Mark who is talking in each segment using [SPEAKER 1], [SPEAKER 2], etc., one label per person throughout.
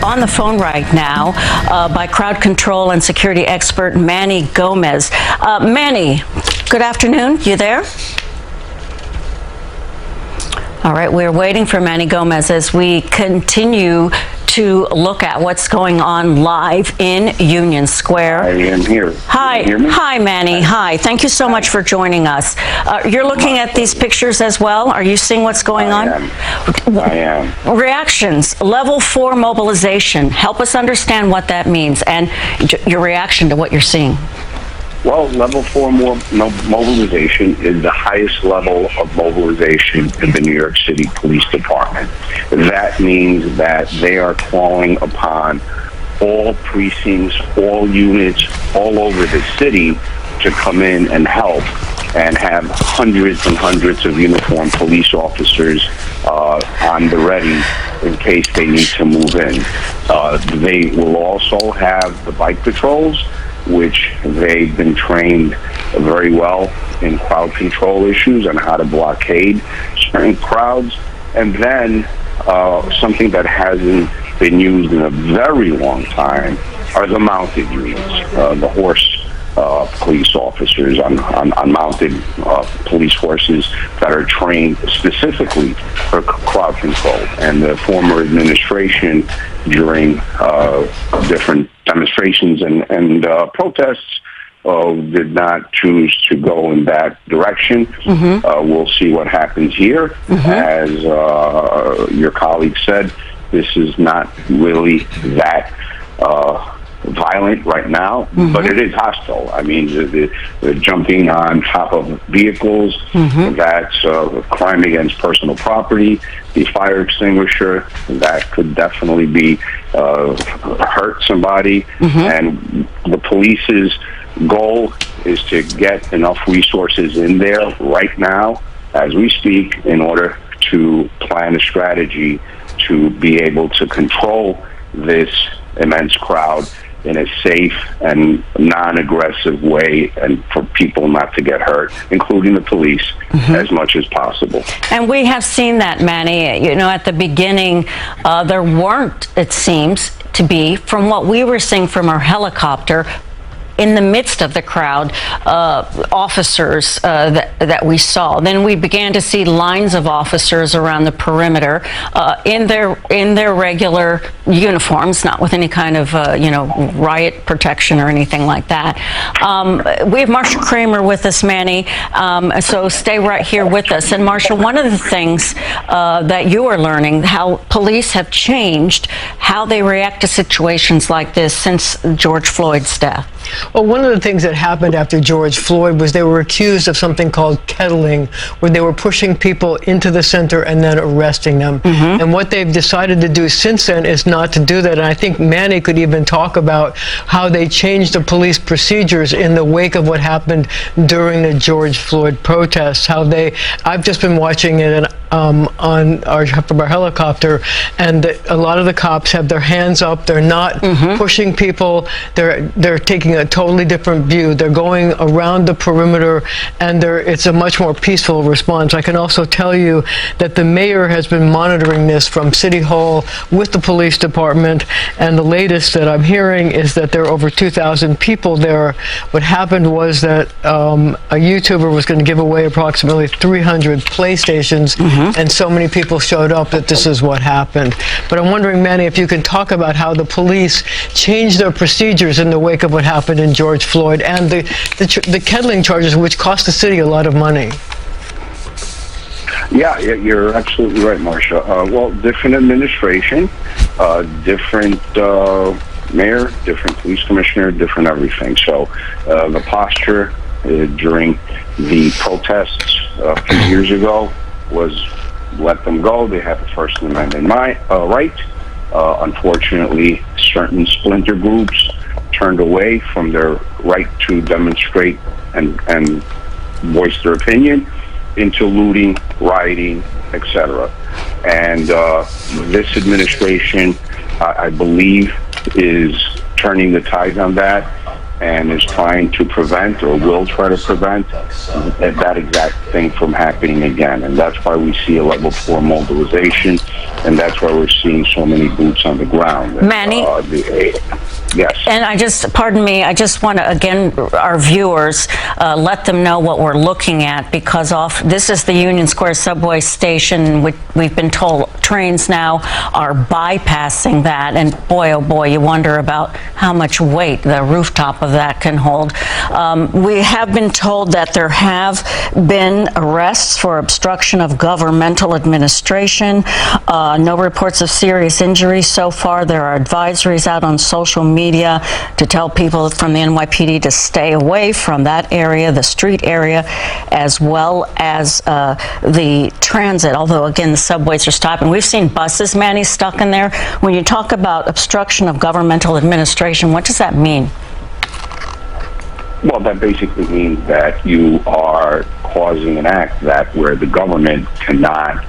[SPEAKER 1] on the phone right now by crowd control and security expert Manny Gomez. Manny, good afternoon. You there? All right, we're waiting for Manny Gomez as we continue to look at what's going on live in Union Square.
[SPEAKER 2] I am here.
[SPEAKER 1] Hi, hi, Manny. Hi. Thank you so much for joining us. You're looking at these pictures as well. Are you seeing what's going on?
[SPEAKER 2] I am.
[SPEAKER 1] Reactions, level 4 mobilization. Help us understand what that means and your reaction to what you're seeing.
[SPEAKER 2] Well, level 4 mobilization is the highest level of mobilization in the New York City Police Department. That means that they are calling upon all precincts, all units, all over the city to come in and help, and have hundreds and hundreds of uniformed police officers on the ready in case they need to move in. They will also have the bike patrols, which they've been trained very well in crowd control issues and how to blockade certain crowds. And then something that hasn't been used in a very long time are the mounted units, the horse police officers on mounted police horses that are trained specifically for crowd control. And the former administration, during different demonstrations and protests, did not choose to go in that direction. Mm-hmm. We'll see what happens here. Mm-hmm. As your colleague said, this is not really that violent right now, mm-hmm. but it is hostile. I mean, the jumping on top of vehicles, mm-hmm. that's a crime against personal property. The fire extinguisher, that could definitely be hurt somebody. Mm-hmm. And the police's goal is to get enough resources in there right now, as we speak, in order to plan a strategy to be able to control this immense crowd in a safe and non-aggressive way, and for people not to get hurt, including the police, mm-hmm. as much as possible.
[SPEAKER 1] And we have seen that, Manny. You know, at the beginning, there weren't, it seems to be, from what we were seeing from our helicopter, in the midst of the crowd, officers that we saw. Then we began to see lines of officers around the perimeter in their regular uniforms, not with any kind of riot protection or anything like that. We have Marsha Kramer with us, Manny, so stay right here with us. And Marsha, one of the things that you are learning, how police have changed how they react to situations like this since George Floyd's death.
[SPEAKER 3] Well, one of the things that happened after George Floyd was they were accused of something called kettling, where they were pushing people into the center and then arresting them. Mm-hmm. And what they've decided to do since then is not to do that. And I think Manny could even talk about how they changed the police procedures in the wake of what happened during the George Floyd protests. I've just been watching it from our helicopter, and a lot of the cops have their hands up. They're not mm-hmm. pushing people. They're taking a totally different view. They're going around the perimeter, and it's a much more peaceful response. I can also tell you that the mayor has been monitoring this from City Hall with the police department, and the latest that I'm hearing is that there are over 2,000 people there. What happened was that a YouTuber was going to give away approximately 300 PlayStations, mm-hmm. and so many people showed up that this is what happened. But I'm wondering, Manny, if you can talk about how the police changed their procedures in the wake of what happened in George Floyd and the kettling charges, which cost the city a lot of money.
[SPEAKER 2] Yeah, you're absolutely right, Marsha. Well, different administration, different mayor, different police commissioner, different everything. So the posture during the protests a few years ago was let them go. They have the First Amendment right. Unfortunately, certain splinter groups turned away from their right to demonstrate and voice their opinion into looting, rioting, etc. And this administration, I believe, is turning the tide on that. and is trying to prevent, or will try to prevent, that exact thing from happening again. And that's why we see a level 4 mobilization, and that's why we're seeing so many boots on the ground.
[SPEAKER 1] Manny?
[SPEAKER 2] Yes.
[SPEAKER 1] And I just want to, again, our viewers, let them know what we're looking at, because this is the Union Square subway station. We've been told trains now are bypassing that, and boy, oh boy, you wonder about how much weight the rooftop of that can hold. We have been told that there have been arrests for obstruction of governmental administration. No reports of serious injuries so far. There are advisories out on social media to tell people from the NYPD to stay away from that area, the street area, as well as the transit, although again the subways are stopping. We've seen buses, Manny, stuck in there. When you talk about obstruction of governmental administration, what does that mean?
[SPEAKER 2] Well, that basically means that you are causing an act where the government cannot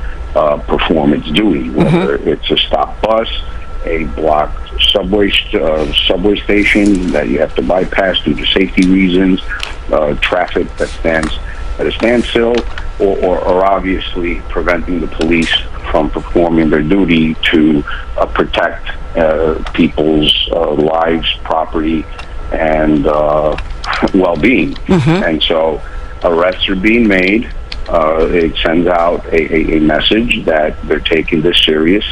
[SPEAKER 2] perform its duty, whether it's a stopped bus, a blocked subway station that you have to bypass due to safety reasons, traffic that stands at a standstill, or obviously preventing the police from performing their duty to protect people's lives, property, and well-being. And so arrests are being made. It sends out a message that they're taking this serious.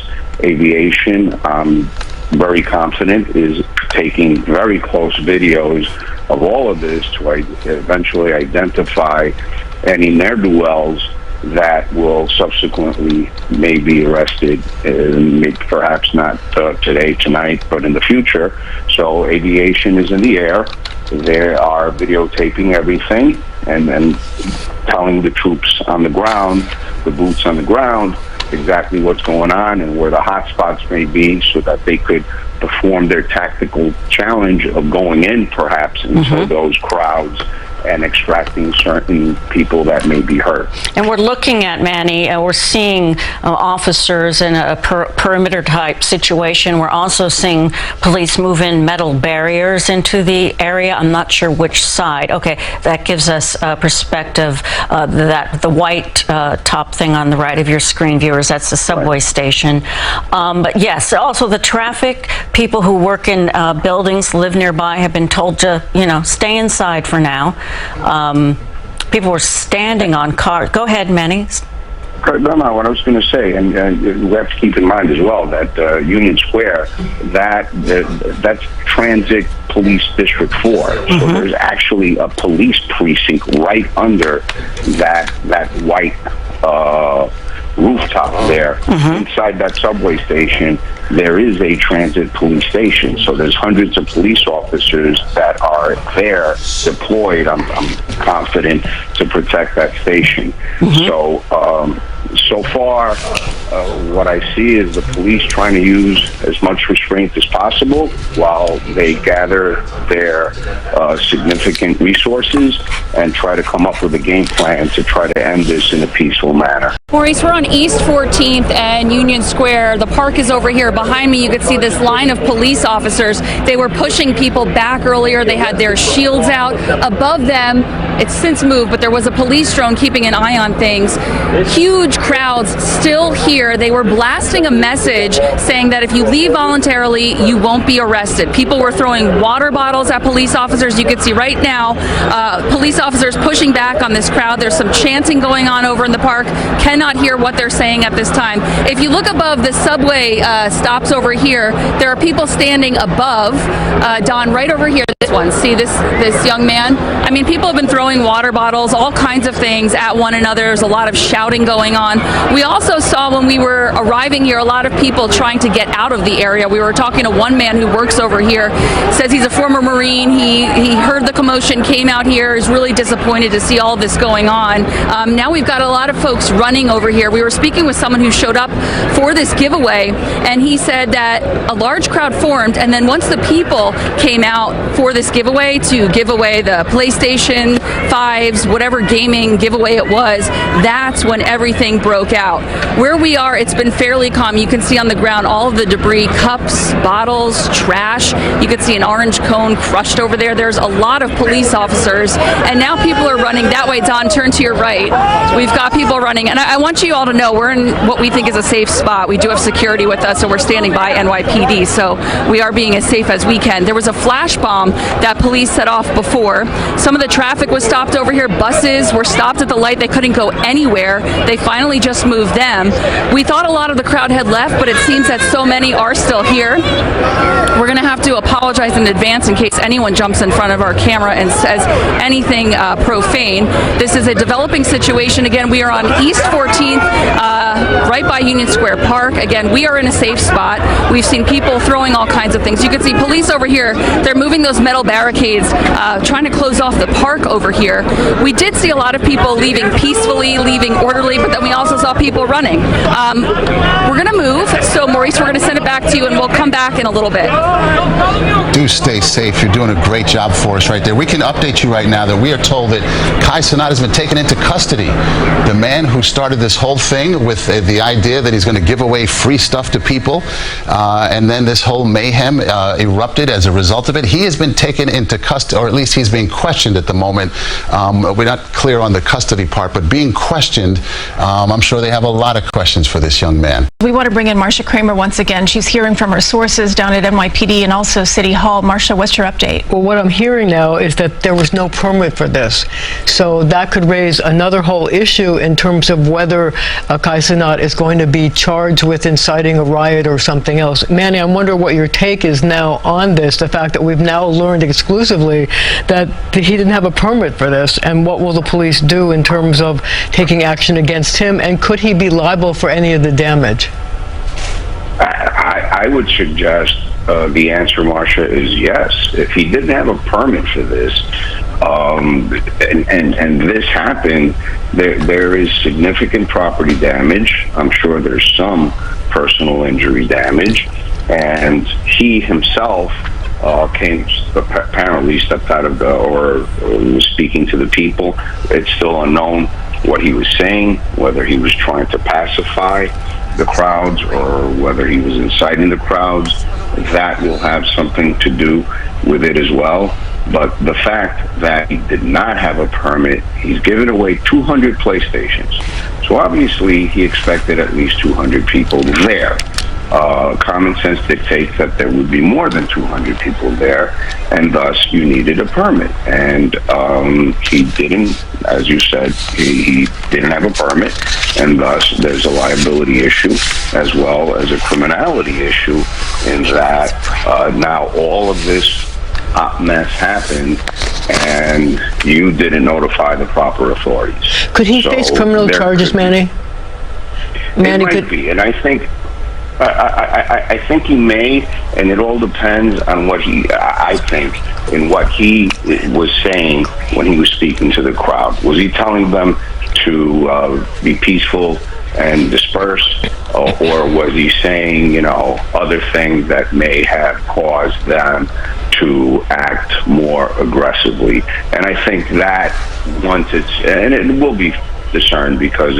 [SPEAKER 2] Aviation, I'm very confident, is taking very close videos of all of this to eventually identify any ne'er-do-wells that will subsequently may be arrested, maybe perhaps not today, tonight, but in the future. So aviation is in the air. They are videotaping everything and telling the troops on the ground, the boots on the ground, exactly what's going on and where the hot spots may be, so that they could perform their tactical challenge of going in perhaps into those crowds and extracting certain people that may be hurt.
[SPEAKER 1] And we're looking at, Manny, we're seeing officers in a perimeter type situation. We're also seeing police move in metal barriers into the area. I'm not sure which side. Okay, that gives us a perspective. That the white top thing on the right of your screen, viewers, that's the subway station. But yes, also the traffic, people who work in buildings, live nearby, have been told to, stay inside for now. People were standing on cars. Go ahead, Manny.
[SPEAKER 2] No, what I was going to say, and we have to keep in mind as well that Union Square, that's Transit Police District 4. So there's actually a police precinct right under that white rooftop there. Inside that subway station, there is a transit police station. So there's hundreds of police officers that are there deployed, I'm confident, to protect that station. So far, what I see is the police trying to use as much restraint as possible while they gather their significant resources and try to come up with a game plan to try to end this in a peaceful manner.
[SPEAKER 4] Maurice, we're on East 14th and Union Square. The park is over here. Behind me, you could see this line of police officers. They were pushing people back earlier. They had their shields out. Above them, it's since moved, but there was a police drone keeping an eye on things. Huge crowds still here. They were blasting a message saying that if you leave voluntarily, you won't be arrested. People were throwing water bottles at police officers. You can see right now, police officers pushing back on this crowd. There's some chanting going on over in the park. Cannot hear what they're saying at this time. If you look above the subway stops over here, there are people standing above. Don, right over here, this one. See this young man? I mean, people have been throwing water bottles, all kinds of things at one another. There's a lot of shouting going on. We also saw when we were arriving here, a lot of people trying to get out of the area. We were talking to one man who works over here, says he's a former Marine. He heard the commotion, came out here, is really disappointed to see all this going on. Now we've got a lot of folks running happening over here. We were speaking with someone who showed up for this giveaway, and he said that a large crowd formed, and then once the people came out for this giveaway to give away the PlayStation 5s, whatever gaming giveaway it was, that's when everything broke out. Where we are, it's been fairly calm. You can see on the ground all of the debris, cups, bottles, trash. You can see an orange cone crushed over there. There's a lot of police officers, and now people are running that way. Don, turn to your right. We've got people running, and I want you all to know we're in what we think is a safe spot. We do have security with us, so we're standing by NYPD, so we are being as safe as we can. There was a flash bomb that police set off before. Some of the traffic was stopped over here. Buses were stopped at the light. They couldn't go anywhere. They finally just moved them. We thought a lot of the crowd had left, but it seems that so many are still here. We're going to have to apologize in advance in case anyone jumps in front of our camera and says anything profane. This is a developing situation. Again, we are on East 14th, right by Union Square Park. Again, we are in a safe spot. We've seen people throwing all kinds of things. You can see police over here. They're moving those metal barricades, trying to close off the park over here. We did see a lot of people leaving peacefully, leaving orderly, but then we also saw people running. We're going to move. So, Maurice, we're going to send it back to you, and we'll come back in a little bit.
[SPEAKER 5] Do stay safe. You're doing a great job for us right there. We can update you right now that we are told that Kai Cenat has been taken into custody. The man who started this whole thing with the idea that he's going to give away free stuff to people, and then this whole mayhem erupted as a result of it. He has been taken into custody, or at least he's being questioned at the moment. We're not clear on the custody part, but being questioned, I'm sure they have a lot of questions for this young man.
[SPEAKER 6] We want to bring in Marcia Kramer once again. She's hearing from her sources down at NYPD and also City Hall. Marcia, what's your update?
[SPEAKER 3] Well, what I'm hearing now is that there was no permit for this. So that could raise another whole issue in terms of whether Kai Cenat is going to be charged with inciting a riot or something else. Manny, I wonder what your take is now on this, the fact that we've now learned exclusively that he didn't have a permit for this, and what will the police do in terms of taking action against him, and could he be liable for any of the damage?
[SPEAKER 2] I would suggest the answer, Marcia, is yes. If he didn't have a permit for this, and this happened, there is significant property damage. I'm sure there's some personal injury damage, and he himself apparently stepped out of or was speaking to the people. It's still unknown what he was saying, whether he was trying to pacify the crowds or whether he was inciting the crowds. That will have something to do with it as well. But the fact that he did not have a permit, he's given away 200 PlayStations. So obviously he expected at least 200 people there. Common sense dictates that there would be more than 200 people there, and thus you needed a permit. And he didn't, as you said, he didn't have a permit, and thus there's a liability issue as well as a criminality issue in that now all of this hot mess happened and you didn't notify the proper authorities.
[SPEAKER 3] Could he face criminal charges, Manny?
[SPEAKER 2] It might be, and I think I think he may, and it all depends on what I think, in what he was saying when he was speaking to the crowd. Was he telling them to be peaceful and disperse, or was he saying, other things that may have caused them to act more aggressively? And I think that once and it will be discerned, because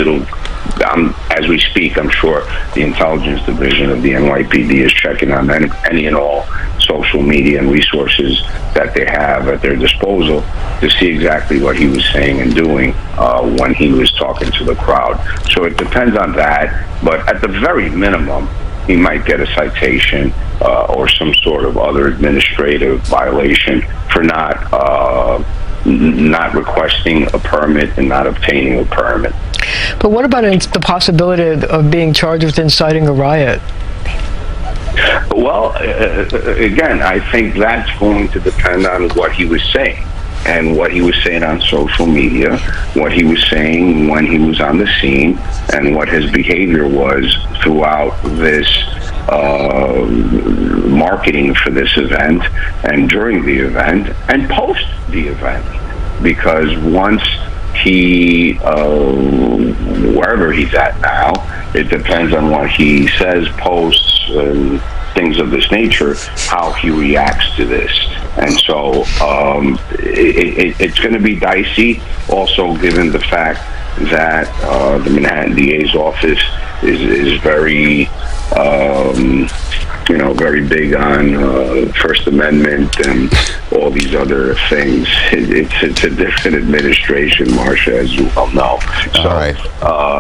[SPEAKER 2] as we speak, I'm sure the intelligence division of the NYPD is checking on any and all social media and resources that they have at their disposal to see exactly what he was saying and doing when he was talking to the crowd. So it depends on that, but at the very minimum, he might get a citation or some sort of other administrative violation for not requesting a permit and not obtaining a permit.
[SPEAKER 3] But what about the possibility of being charged with inciting a riot?
[SPEAKER 2] Well, again, I think that's going to depend on what he was saying, and what he was saying on social media, what he was saying when he was on the scene, and what his behavior was throughout this marketing for this event, and during the event, and post the event. Because once he, wherever he's at now, it depends on what he says, posts, and things of this nature, how he reacts to this. And so it's going to be dicey, also given the fact that the Manhattan DA's office is very, very big on First Amendment and all these other things. It's a different administration, Marcia, as you well know. So,
[SPEAKER 5] all right.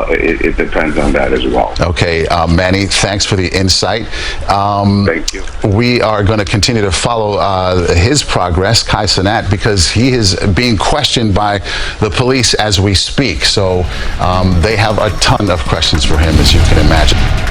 [SPEAKER 2] It depends on that as well.
[SPEAKER 5] Okay, Manny, thanks for the insight.
[SPEAKER 2] Thank you.
[SPEAKER 5] We are going to continue to follow his progress, Kai Cenat, because he is being questioned by the police as we speak. So they have a ton of questions for him, as you can imagine.